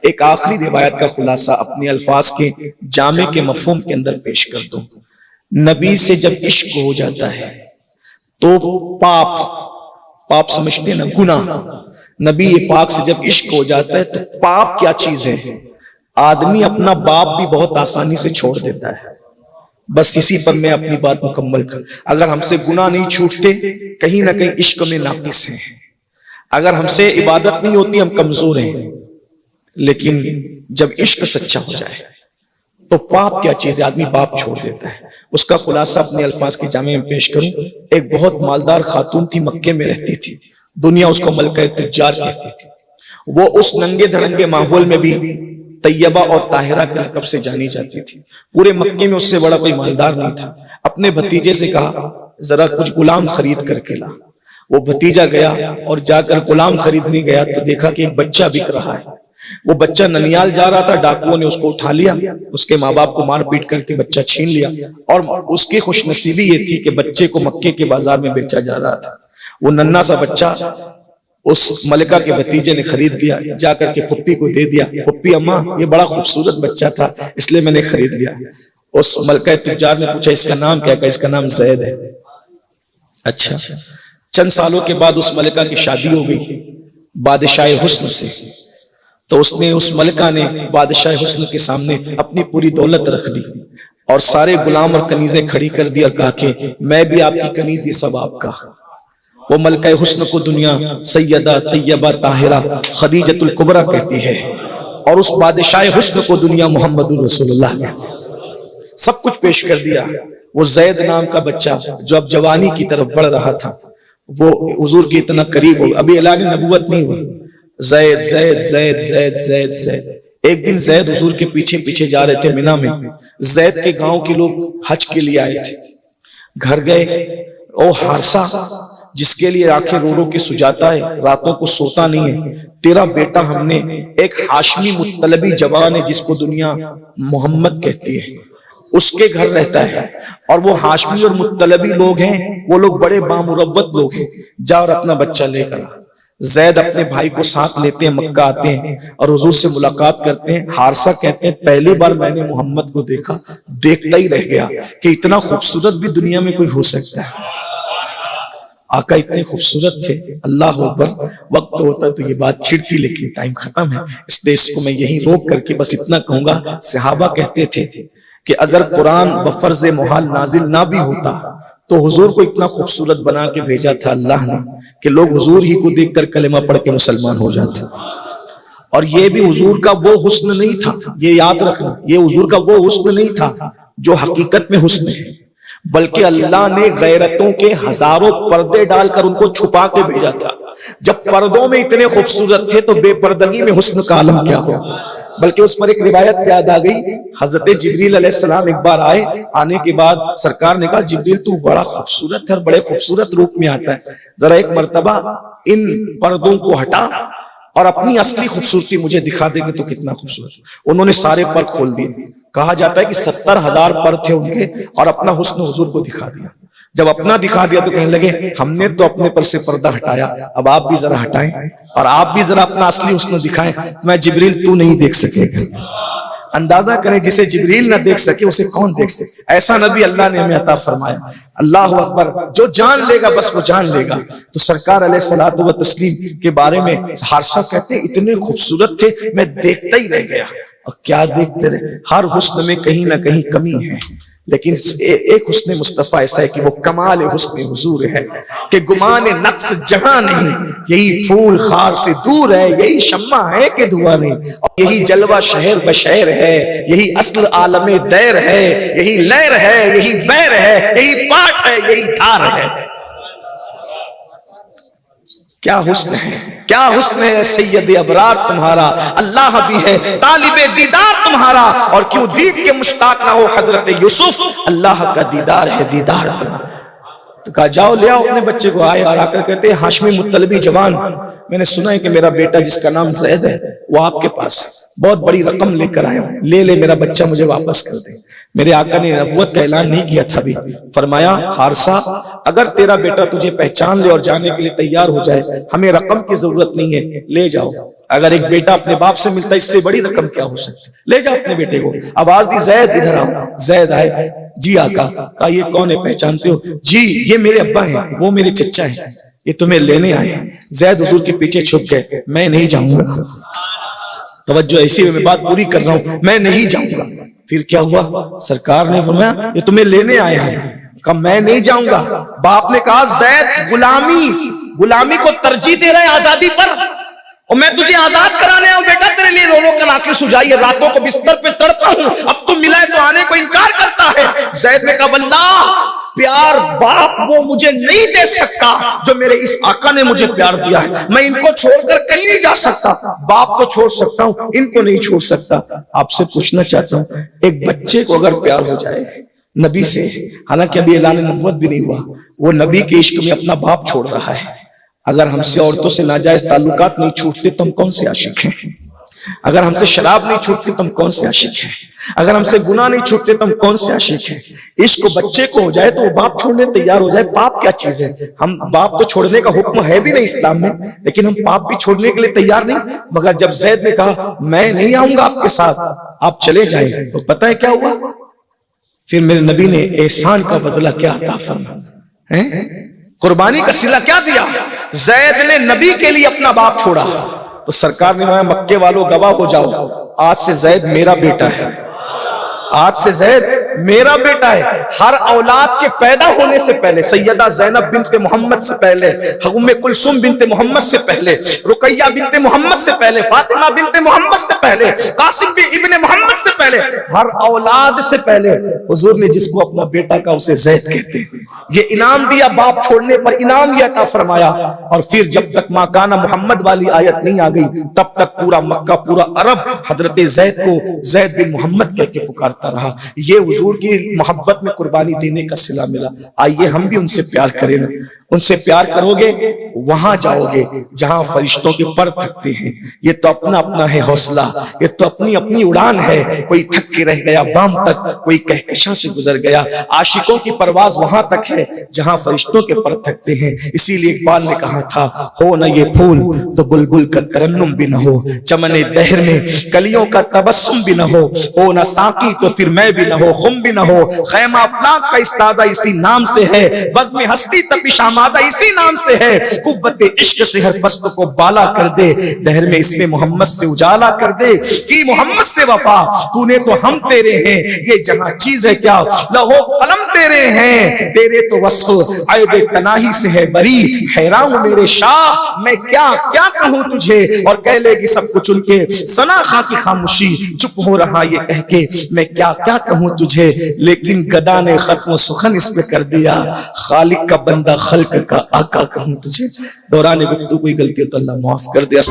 ایک آخری روایت کا خلاصہ اپنے الفاظ کے جامع کے مفہوم کے اندر پیش کر دوں۔ نبی سے جب عشق ہو جاتا ہے تو پاپ سمجھتے ہیں نا، گناہ، نبی پاک سے جب عشق ہو جاتا ہے تو پاپ کیا چیز ہے؟ آدمی اپنا باپ بھی بہت آسانی سے چھوڑ دیتا ہے۔ بس اسی پر میں اپنی بات مکمل کر، اگر ہم سے گناہ نہیں چھوٹتے کہیں نہ کہیں عشق میں ناقص ہیں، اگر ہم سے عبادت نہیں ہوتی ہم کمزور ہیں، لیکن جب عشق سچا ہو جائے تو پاپ کیا چیز ہے؟ آدمی باپ چھوڑ دیتا ہے۔ اس کا خلاصہ اپنے الفاظ کے جامع میں پیش کروں۔ ایک بہت مالدار خاتون تھی، مکے میں رہتی تھی، دنیا اس کو ملکہ تجار کہتی تھی۔ وہ اس ننگے دھڑنگے ماحول میں بھی طیبہ اور طاہرہ کے لقب سے جانی جاتی تھی۔ پورے مکے میں اس سے بڑا کوئی مالدار نہیں تھا۔ اپنے بھتیجے سے کہا ذرا کچھ غلام خرید کر کے لا۔ وہ بھتیجا گیا اور جا کر غلام خریدنے گیا تو دیکھا کہ ایک بچہ بک رہا ہے۔ وہ بچہ ننیال جا رہا تھا، ڈاکوؤں نے اس کو اٹھا لیا، اس کے ماں باپ کو مار پیٹ کر کے بچہ چھین لیا، اور اس کی خوش نصیبی یہ تھی کہ بچے کو مکے کے بازار میں بیچا جا رہا تھا۔ وہ ننھا سا بچہ اس ملکہ کے بھتیجے نے خرید لیا، جا کر کے پھپھی کو دے دیا، پھپھی اماں یہ بڑا خوبصورت بچہ تھا اس لیے میں نے خرید لیا۔ اس ملکہ تجار نے پوچھا اس کا نام کیا؟ کہ اس کا نام زید ہے۔ اچھا، چند سالوں کے بعد اس ملکہ کی شادی ہو گئی بادشاہ حسن سے، تو اس ملکہ نے بادشاہ حسن کے سامنے اپنی پوری دولت رکھ دی اور سارے غلام اور کنیزیں کھڑی کر دی اور کہا کہ میں بھی آپ کی کنیز، یہ سب آپ کا۔ وہ ملکہ حسن کو دنیا سیدہ طیبہ طاہرہ خدیجۃ الکبریٰ کہتی ہے، اور اس بادشاہ حسن کو دنیا محمد رسول اللہ کہتی ہے۔ سب کچھ پیش کر دیا۔ وہ زید نام کا بچہ جو اب جوانی کی طرف بڑھ رہا تھا، وہ حضور کے اتنا قریب ہو، ابھی اعلان نبوت نہیں ہوا، زید زید زید زید زید زید۔ ایک دن زید حضور کے پیچھے پیچھے جا رہے تھے مینا میں، زید کے گاؤں کے لوگ حج کے لیے آئے تھے، گھر گئے، او حارثہ جس کے لیے آنکھیں رو رو کے سجاتا ہے، راتوں کو سوتا نہیں ہے، تیرا بیٹا ہم نے ایک ہاشمی مطلبی جوان ہے جس کو دنیا محمد کہتی ہے، اس کے گھر رہتا ہے، اور وہ ہاشمی اور مطلبی لوگ ہیں، وہ لوگ بڑے بامروت لوگ ہیں، جا اور اپنا بچہ لے کر آ۔ زید اپنے بھائی کو ساتھ لیتے ہیں، مکہ آتے ہیں اور حضور سے ملاقات کرتے ہیں۔ حارثہ کہتے ہیں پہلی بار میں نے محمد کو دیکھا، دیکھتا ہی رہ گیا کہ اتنا خوبصورت بھی دنیا میں کوئی ہو سکتا ہے۔ آقا اتنے خوبصورت تھے، اللہ اکبر۔ وقت ہوتا تو یہ بات چھڑتی لیکن ٹائم ختم ہے، اس لیے اس کو میں یہی روک کر کے بس اتنا کہوں گا۔ صحابہ کہتے تھے کہ اگر قرآن بفرض محال نازل نہ بھی ہوتا تو حضور کو اتنا خوبصورت بنا کے بھیجا تھا اللہ نے کہ لوگ حضور ہی کو دیکھ کر کلمہ پڑھ کے مسلمان ہو جاتے۔ اور یہ بھی حضور کا وہ حسن نہیں تھا، یہ یاد رکھنا، یہ حضور کا وہ حسن نہیں تھا جو حقیقت میں حسن ہے، بلکہ اللہ نے غیرتوں کے ہزاروں پردے ڈال کر ان کو چھپا کے بھیجا تھا۔ جب پردوں میں اتنے خوبصورت تھے تو بے پردگی میں حسن کا عالم کیا ہو۔ بلکہ اس پر ایک روایت یاد آ گئی، حضرت جبریل علیہ السلام ایک بار آئے، آنے کے بعد سرکار نے کہا جبریل تو بڑا خوبصورت ہے اور بڑے خوبصورت روپ میں آتا ہے، ذرا ایک مرتبہ ان پردوں کو ہٹا اور اپنی اصلی خوبصورتی مجھے دکھا دے گے تو کتنا خوبصورت۔ انہوں نے سارے پر کھول دیے، کہا جاتا ہے کہ 70,000 پر تھے ان کے، اور اپنا حسن حضور کو دکھا دیا۔ جب اپنا دکھا دیا تو کہنے لگے ہم نے تو اپنے پر سے پردہ ہٹایا، اب آپ بھی ذرا ہٹائیں اور آپ بھی ذرا اپنا اصلی حسن دکھائیں۔ میں جبریل تو نہیں دیکھ سکے گا، اندازہ کریں جسے جبریل نہ دیکھ سکے اسے کون دیکھ سکے۔ ایسا نبی اللہ نے ہمیں عطا فرمایا، اللہ اکبر۔ جو جان لے گا بس وہ جان لے گا۔ تو سرکار علیہ الصلوۃ والتسلیم کے بارے میں حارثہ کہتے ہیں اتنے خوبصورت تھے میں دیکھتا ہی رہ گیا۔ اور کیا دیکھتے رہے، ہر حسن میں کہیں نہ کہیں کمی ہے، لیکن ایک حسن مصطفیٰ ایسا ہے کہ وہ کمال حسن حضور ہے کہ گمان نقص جہاں نہیں، یہی پھول خار سے دور ہے، یہی شمع ہے کہ دھواں نہیں، اور یہی جلوہ شہر بشہر ہے، یہی اصل عالم دیر ہے، یہی لہر ہے، یہی بیر ہے، یہی پاٹ ہے، یہی تھار ہے۔ کیا حسن ہے، کیا حسن ہے سید ابرار تمہارا، اللہ بھی ہے طالب دیدار تمہارا، اور کیوں دید کے مشتاق نہ ہو حضرت یوسف، اللہ کا دیدار ہے دیدار تمہارا۔ تو کہا جاؤ لے آؤ اپنے بچے کو۔ آئے اور آ کر کہتے ہیں ہاشمی مطلبی جوان، میں نے سنا ہے کہ میرا بیٹا جس کا نام زید ہے وہ آپ کے پاس ہے، بہت بڑی رقم لے کر آیا ہوں، لے لے میرا بچہ مجھے واپس کر دے۔ میرے آقا نے نبوت کا اعلان نہیں کیا تھا بھی، فرمایا حارثہ اگر تیرا بیٹا تجھے پہچان لے اور جانے کے لیے تیار ہو جائے، ہمیں رقم کی ضرورت نہیں ہے، لے جاؤ۔ اگر ایک بیٹا اپنے باپ سے ملتا ہے، اس سے بڑی رقم کیا ہو سکتی؟ لے جاؤ اپنے بیٹے کو۔ آواز دی، زید ادھر آؤ۔ زید آئے، جی آقا۔ کہا یہ کون ہے، پہچانتے ہو؟ جی یہ میرے ابا ہیں، وہ میرے چچا ہیں، یہ تمہیں لینے آئے ہیں۔ زید حضور کے پیچھے چھپ گئے، میں نہیں جاؤں گا، توجہ ایسی میں بات پوری کر رہا ہوں، میں نہیں جاؤں گا۔ پھر کیا ہوا؟ سرکار نے فرمایا یہ تمہیں لینے آئے ہیں۔ کہا میں نہیں جاؤں گا۔ باپ نے کہا زید غلامی کو ترجیح دے رہے آزادی پر، اور میں تجھے آزاد کرانے آؤں بیٹا، تیرے لیے رو رو کر آنکھیں سجائی ہے، راتوں کو بستر پہ تڑپا ہوں، اب تم ملا ہے تو آنے کو انکار کرتا ہے۔ زید نے کہا واللہ پیار باپ وہ مجھے نہیں دے سکتا جو میرے اس آقا نے مجھے پیار دیا ہے، میں ان کو چھوڑ کر کہیں نہیں جا سکتا، باپ تو چھوڑ سکتا ہوں، ان کو نہیں چھوڑ سکتا۔ آپ سے پوچھنا چاہتا ہوں، ایک بچے کو اگر پیار ہو جائے نبی سے، حالانکہ ابھی اعلان نبوت بھی نہیں ہوا، وہ نبی کے عشق میں اپنا باپ چھوڑ رہا ہے۔ اگر ہم سے عورتوں سے ناجائز تعلقات نہیں چھوٹتے تو ہم کون سے عاشق ہیں؟ اگر ہم سے شراب نہیں چھوٹتی تو ہم کون سے عاشق ہیں؟ اگر ہم سے گناہ نہیں چھوٹتے تو ہم کون سے عاشق ہیں؟ عشق بچے کو ہو جائے تو وہ باپ چھوڑنے تیار ہو جائے۔ باپ کیا چیز ہے؟ ہم باپ تو چھوڑنے کا حکم ہے بھی نہیں اسلام میں، لیکن ہم باپ بھی چھوڑنے کے لیے تیار نہیں۔ مگر جب زید نے کہا میں نہیں آؤں گا آپ کے ساتھ، آپ چلے جائیں، تو پتہ ہے کیا ہوا؟ پھر میرے نبی نے احسان کا بدلہ کیا عطا فرمایا، قربانی کا صلہ کیا دیا؟ زید نے نبی کے لیے اپنا باپ چھوڑا، تو سرکار نے کہا مکے والوں گواہ ہو جاؤ، آج سے زید میرا بیٹا ہے، آج سے زید میرا بیٹا ہے۔ ہر اولاد کے پیدا ہونے سے پہلے، سیدہ زینب بنت محمد سے پہلے، ام کلثوم بنت محمد سے پہلے، رقیہ بنت محمد سے پہلے، فاطمہ بنت محمد سے پہلے، قاسم ابن محمد سے پہلے، ہر اولاد سے پہلے حضور نے جس کو اپنا بیٹا کہا اسے زید کہتے ہیں۔ یہ انعام دیا، باپ چھوڑنے پر انعام یہ عطا فرمایا۔ اور پھر جب تک ماں کانا محمد والی آیت نہیں آ گئی، تب تک پورا مکہ، پورا عرب حضرت زید کو زید بن محمد کہہ کے پکارتا رہا۔ یہ حضور کی محبت میں قربانی دینے کا صلہ ملا۔ آئیے ہم بھی ان سے پیار کریں نا۔ ان سے پیار کرو گے وہاں جاؤ گے جہاں فرشتوں کے پر تھکتے ہیں۔ یہ تو اپنا اپنا ہے حوصلہ، یہ تو اپنی اپنی اڑان ہے، کوئی تھک کے رہ گیا بام تک، کوئی کہکشاں سے گزر گیا۔ عاشقوں کی پرواز وہاں تک ہے جہاں فرشتوں کے پر تھکتے ہیں۔ اسی لیے اقبال نے کہا تھا ہو نہ یہ پھول تو بلبل کا ترنم بھی نہ ہو، چمن دہر میں کلیوں کا تبسم بھی نہ ہو نہ ساقی تو پھر میں بھی نہ ہو، خم بھی نہ ہو، خیمہ افلاک کا استادہ اسی نام سے ہے، بزم ہستی تپش آمادہ اسی نام سے ہے، قوت عشق سے ہر پست کو بالا کر دے، دہر میں اس میں محمد سے اجالا کر دے، کی محمد سے وفا تو نے تو ہم تیرے ہیں، یہ جہاں چیز ہے کیا لہو قلم تیرے ہیں، تیرے تو وصف عیب تناہی سے ہے بری، حیران ہوں میرے شاہ میں کیا کیا کہوں تجھے، اور کہہ لے گی سب کچھ ان کے ثنا خاں کی خاموشی، چپ ہو رہا یہ کہہ کے میں کیا کیا کہوں تجھے، لیکن گدا نے ختم و سخن اس پہ کر دیا، خالق کا بندہ خلق کا آقا کہوں تجھے۔ دوران گفتگو کوئی غلطی تو اللہ معاف کر دیا۔